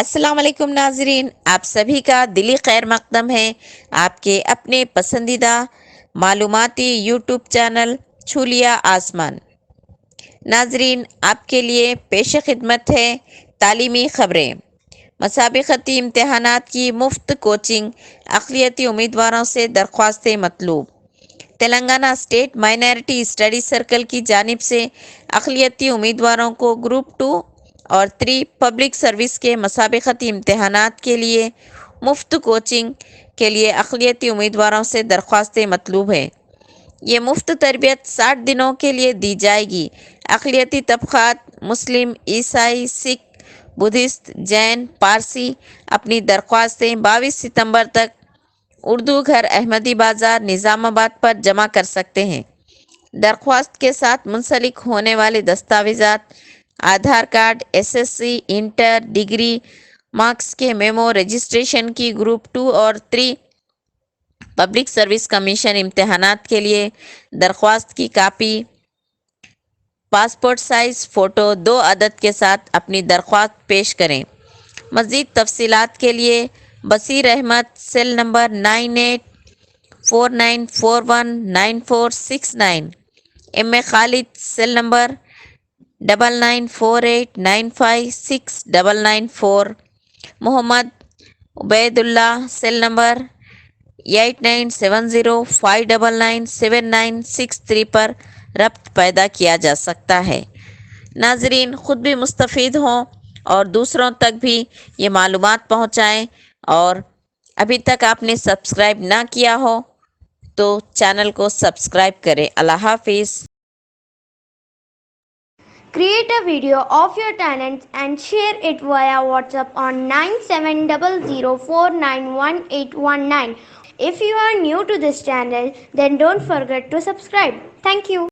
السلام علیکم ناظرین، آپ سبھی کا دلی خیر مقدم ہے آپ کے اپنے پسندیدہ معلوماتی یوٹیوب چینل چھو لیا آسمان۔ ناظرین، آپ کے لیے پیش خدمت ہے تعلیمی خبریں۔ مسابقتی امتحانات کی مفت کوچنگ، اقلیتی امیدواروں سے درخواستیں مطلوب۔ Telangana state minority study circle کی جانب سے اقلیتی امیدواروں کو گروپ 2 اور 3 پبلک سروس کے مسابقتی امتحانات کے لیے مفت کوچنگ کے لیے اقلیتی امیدواروں سے درخواستیں مطلوب ہیں۔ یہ مفت تربیت 60 دنوں کے لیے دی جائے گی۔ اقلیتی طبقات مسلم، عیسائی، سکھ، بدھسٹ، جین، پارسی اپنی درخواستیں 22 ستمبر تک اردو گھر، احمدی بازار، نظام آباد پر جمع کر سکتے ہیں۔ درخواست کے ساتھ منسلک ہونے والے دستاویزات: Aadhaar card, SSC، inter, degree marks کے میمو، رجسٹریشن کی گروپ 2 اور 3 پبلک سروس کمیشن امتحانات کے لیے درخواست کی کاپی، پاسپورٹ سائز فوٹو 2 عدد کے ساتھ اپنی درخواست پیش کریں۔ مزید تفصیلات کے لیے بصیر احمد، سیل نمبر 9849419469، خالد، سیل نمبر 9948956994، محمد عبید اللہ، سیل نمبر 8970599796 پر ربط پیدا کیا جا سکتا ہے۔ ناظرین، خود بھی مستفید ہوں اور دوسروں تک بھی یہ معلومات پہنچائیں، اور ابھی تک آپ نے سبسکرائب نہ کیا ہو تو چینل کو سبسکرائب کریں۔ اللہ حافظ۔ Create a video of your talents and share it via WhatsApp on 9700491819. If you are new to this channel, then don't forget to subscribe. Thank you.